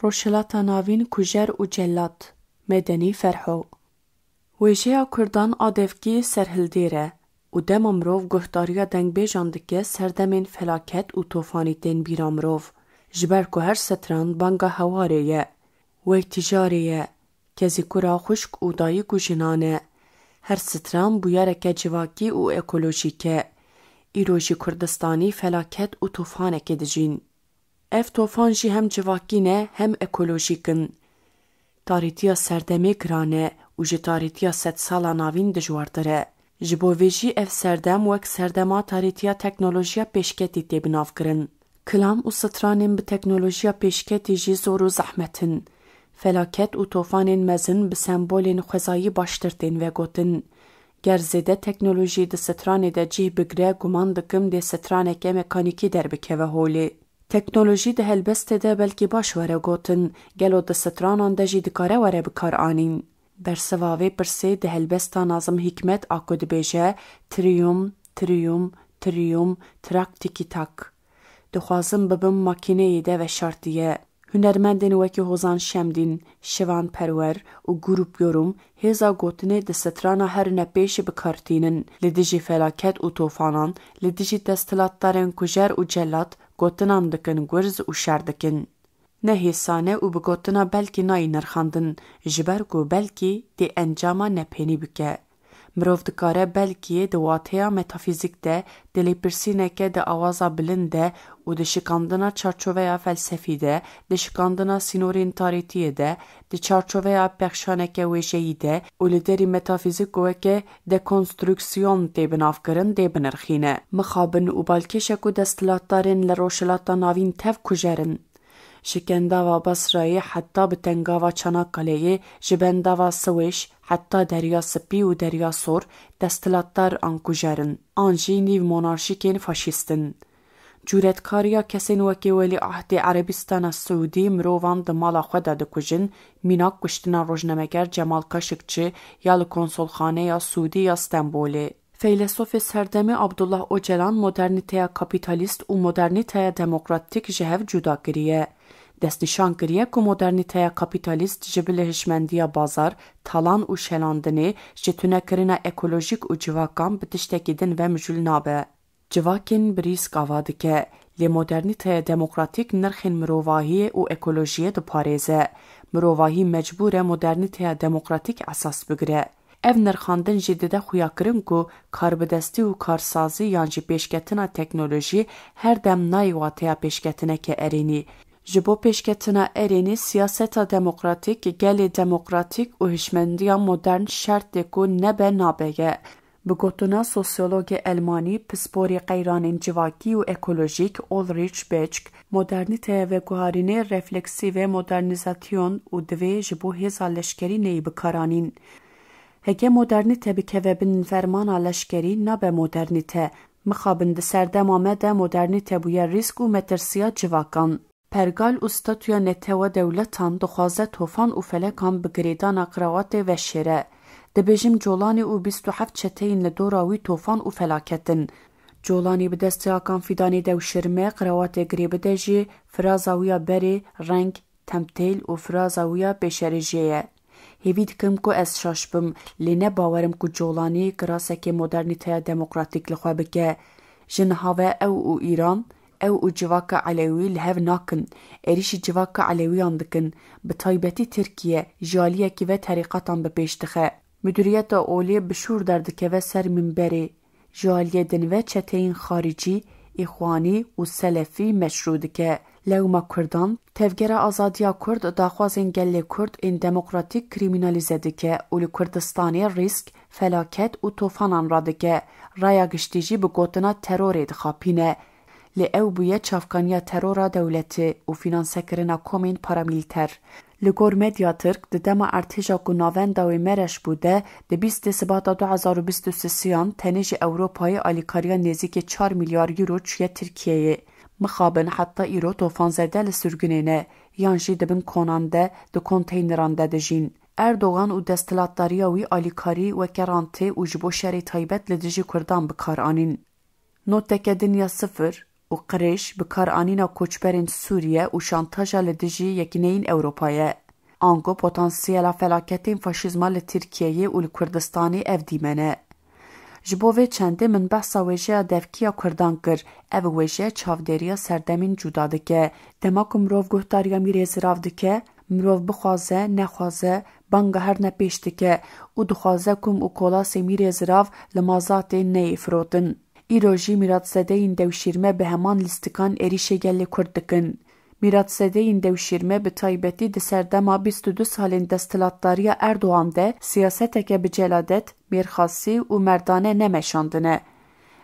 روشلات ناوین کجر و جلات مدنی فرحو ویژه کردان آدفکی سرهلدیره و دم امروف گهداریا دنگ بیجاندکه سردمین فلاکت و توفانی دین بیر امروف جبر که هر ستران بانگا هواریه و تجاریه که زیکورا خشک و دایی گوشنانه هر ستران بویارک جواکی و اکولوژیکه ایروژی کردستانی فلاکت و توفانه که دجین اف توفان جی هم جواکینه هم اکولوژیکن تاریتیا سردمی گرانه و جی تاریتیا 100 سالا ناوین دجواردره جبو ویجی اف سردم وک سردما تاریتیا تکنولوژیا پیشکتی تی بناف کرن کلام و سترانین به تکنولوژیا پیشکتی جی زور و زحمتن فلاکت و توفانین مزن به سمبولین خوزایی باشترتین و گوتن گرزیده تکنولوژی ده سترانی ده جیه بگره گمان دکم ده سترانه که مکانیکی در بکه و هولی تکنولوژی ده هلبست ده بلکی باش وره گوتن گلو ده سترانان ده جی دکاره وره بکار آنین برسواوی پرسی ده هلبستا نازم حکمت آکو ده بیجه تریوم تریوم تریوم تراک تیکی تاک دخوازم ببم ماکینه ده و شرطیه هنرمندین وکی هوزان شمدین شوان پرور و گروپ یوروم هزا گوتنه ده سترانا هر نپیش بکارتینن لدیجی فلاکت و توفانان لدیجی دستلات دارن کجر و جلات گوتنان دکن گرز و شردکن نه حسانه و بگوتنا بلکی نای نرخاندن جبرگو بلکی دی انجاما نپینی بکه مروف دکاره بلکی ده واتیا متافیزیک ده دلی پرسینه که ده آوازا بلنده و ده شکاندنا چارچوه فلسفی ده ده شکاندنا سینورین تاریتیه ده ده چارچوه پخشانه که ویجهی ده و لدری متافیزیکوه که ده کنسترکسیون ده بناف کرن ده بنرخینه مخابن و بالکشکو دستلات دارن لروشلاتا ناوین تف کجرن شکنداوا بصرایی حتی به تنگاوا چناکالیه جبنداوا سویش حتی دریا سپی و دریا سور دستلاتدار آن کجرن آنجی نیو مونارشیکین فاشیستن جورتکاریا کسین وکی ولی عهد عربستان سعودی مروان دمالا خود ده کجن میناک کشتنا روزنامه‌گر جمال کاشقچی یا کنسولخانه یا سعودی یا استانبولی فیلسوف سردمی عبدالله اوجلان مدرنیته کاپیتالیست و مدرنیته دموکراتیک جهو جدا کریه دستنشان کریه که مدرنیته کاپیتالیست جبل هشمندی بازار تالان و شلاندنی جتونه کرنه اکولوژیک و جواکان بتشتکیدن و مجول نابه. جواکین بریسک آواده که لی مدرنیته دموکراتیک نرخین مروواهی و اکولوژی دو پاریزه. مروواهی مجبور مدرنیته دموکراتیک اساس بگره. ev nirxandin jî dide xuya kirin ku karbidestî û karsazî yan jî pêşketina teknolojî her dem nayê wateya pêşketineke erênî. Ji bo pêşketina erênî siyaseta demokratîk, gelê demokratîk û hişmendiya modern şert ê ku nebe nabe ye. Bi gotina sosyologê Elmanî pisporê qeyranên civakî û ekolojîk Ulrich Beck, modernîteye veguharînê refleksî ve modernîzasyon û divê ji bo hêza leşkerîneyê bikaranîn. Heke modernite bikeve bin fermana leşkerî nabe modernite. Mixabin di serdema me de modernite bûye rîsk û metirsiya civakan. Pergal û statuya netewa dewletan dixwaze tofan û felekan bi girêdana qirawatê veşêre. Dibêjim colanî û 27 çeteyên li dora wî tofan û felaketin. Colanî bi desteyakan fîdanê dewşirme, qirawatê girê bide jî firaza wî ya berê, reng, temtêl û firaza wî ya pêşerêjiyê ye. Hêvî dikim ku ez şaş bim, lê ne bawerim ku colanî kirasekê modernîteya demokratîk li xwe bike. Ji niha ve ew û Îran, ew û civaka Elewî li hev nakin. Êrişî civaka Elewiyan dikin. Bi taybetî Tirkiye, ji aliyekî ve terîqatan bi pêş dixe. Müdüriyeta olê bi şûr derdikeve ser minberê. Ji aliyê din ve çeteyên xarîcî, îxwanî û selefî meşrû dike. Lewma Kurdan, tevgera azadiya Kurd daxwazên gelê Kurd ên demokratîk krîminalîze dike û li Kurdistanê rîsk, felaket û tofanan radike. Raya giştî jî bi gotina terorê dixapîne. Lê ew bûye çavkaniya terora dewletê û finansekirina komên paramîlter. Li gor Medya Tirk di dema ertêja ku navenda wê Mereş bû de di 20 Sibata 2023yan tenê ji Ewropayê alîkariya nêzîkî 4 milyar euro çûye Tirkiyeyê. Mixabin heta îro tofanzede li sürgûnê ne, yan jî dibin konan de di konteyneran de dijîn. Erdogan û desthilatdariya wî alîkarî weke rantê û ji bo şerê taybet li dijî Kurdan bikar anîn. Noteke Dinya Sıfır û û qirêj bi karanîna koçberên Sûriye û şantaja li dijî Yekîneyên Ewropayê. Ango potansiyela felaketên faşîzma li Tirkiyeyê û li Kurdistanê ev dîmene. Ji bo vê çendê min behsa wêjeya devkiya Kurdan kir, ev wêje çavdêriya serdemên cuda dike. Dema ku mirov guhdariya mîrê zirav dike, mirov bixwaze, nexwaze, banga her ne pêş dike û dixwaze kum û kolasê mîrê zirav li mazatê neyê firotin. Îro jî mîratsedeyên dewşîrme bi heman lîstikan êrişê gelê Kurd dikin. Mîratsedeyên dewşîrme bi taybetî di serdema 22 salên desthilatdariya Erdogan de siyaseteke bi celadet, mêrxasî û merdane nemeşandine.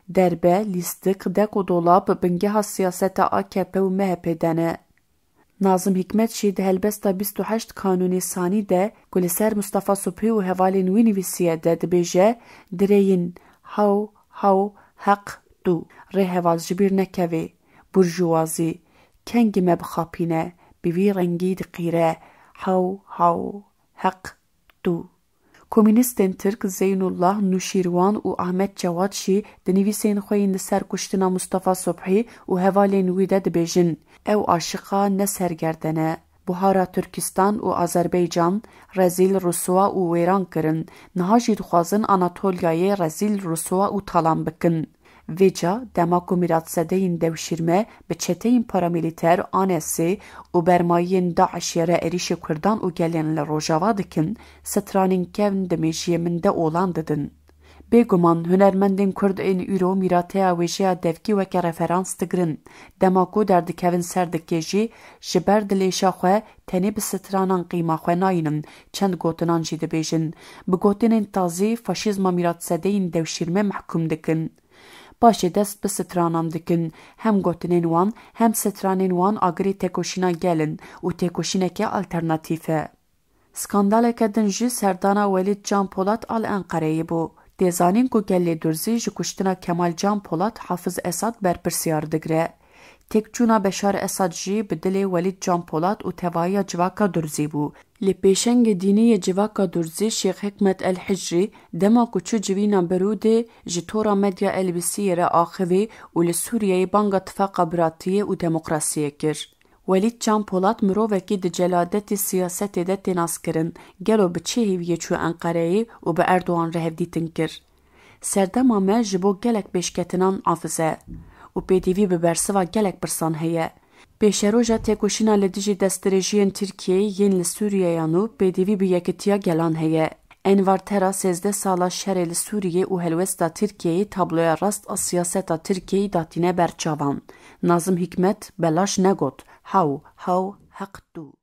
Derbe, lîstik, dek û dolap bingeha siyaseta AKP û MHP'de ne. Nazım Hikmet jî di helbesta 28 Kanûnê Sanî de ku li ser Mustafa Subhî û hevalên wî nivîsiye de dibêje dirêyîn haw haw heq du rê heval ji bîr nekeve. Burjûwazî kengî me bixapîne bi vî rengî diqîre haw haw heq du. Komünistên Tirk Zeynullah Nuşîrwan û Ahmet Cewad jî di nivîsên xwe yên li ser kuştina Mustafa Subhî û hevalên wî de dibêjin ew aşiqa nesergerde ne. Buhara Türkistan û Azerbaycan rezîl rûsûa û wêran kirin. Niha jî dixwazin Anatolyayê rezîl rûsûa û talan bikin. Vêca dema ku mîratsedeyên dewşîrme bi çeteyên paramîlîter Anesê û bermayiyên Daişê re êrişê Kurdan û gelên li Rojava dikin, stranên kevn di mêjiyê min de olan didin. Bêguman hunermendên Kurd ên îro mîrateya wêjeya devkî weke referans digirin. Dema ku derdikevin ser dikê jî ji ber dilêşa xwe tenê bi stranan qîma xwe nayînin, çend gotinan jî dibêjin. Bi gotinên tazî faşîzma mîratsedeyên dewşîrme mehkûm dikin. Başê dest bi stranan dikin. Hem gotinên wan hem stranên wan agirê têkoşîna gelin û têkoşîneke alternatîf e. Skandaleke din jî serdana Welîd Can Polat al Enqereyê bû. Dêzanîn ku gelê Durzî ji kuştina Kemal Can Polat Hafız Esad berpirsiyar digire. Têkçûna Beşar Esad jî bi dilê Welîd Can Polat û tevahiya civaka Durzî bû. Li pêşengê dînî yê civaka Durzî Şêx Hikmet El Hicrî dema ku çû civîna Berûdê ji tora medya Elbisiyê re axivî û li Sûriyeyê banga tifaqa biratiyê û demokrasiyê kir. Welîd Can Polat mirovekî di celadetê siyasetê de tênaskirin, gelo bi çê hêviyê çû Enqereyê û bi Erdogan re hevdîtin kir. Serdema me ji bo gelek pêşketinan afiz e û pêdivî bi bersiva gelek pirsan heye. Pêşeroja têkoşîna li dijî destdirêjiyên Tirkiyeyê yên li Sûriyeyan û pêdivî bi yekîtiya gelan heye. Envartera 13 sala şerê li Sûriyê û helwesta Tirkiyeyê tabloya rast a siyaseta Tirkiyeyê datîne berçavan. Nazım Hikmet belaş negot haw haw heq du.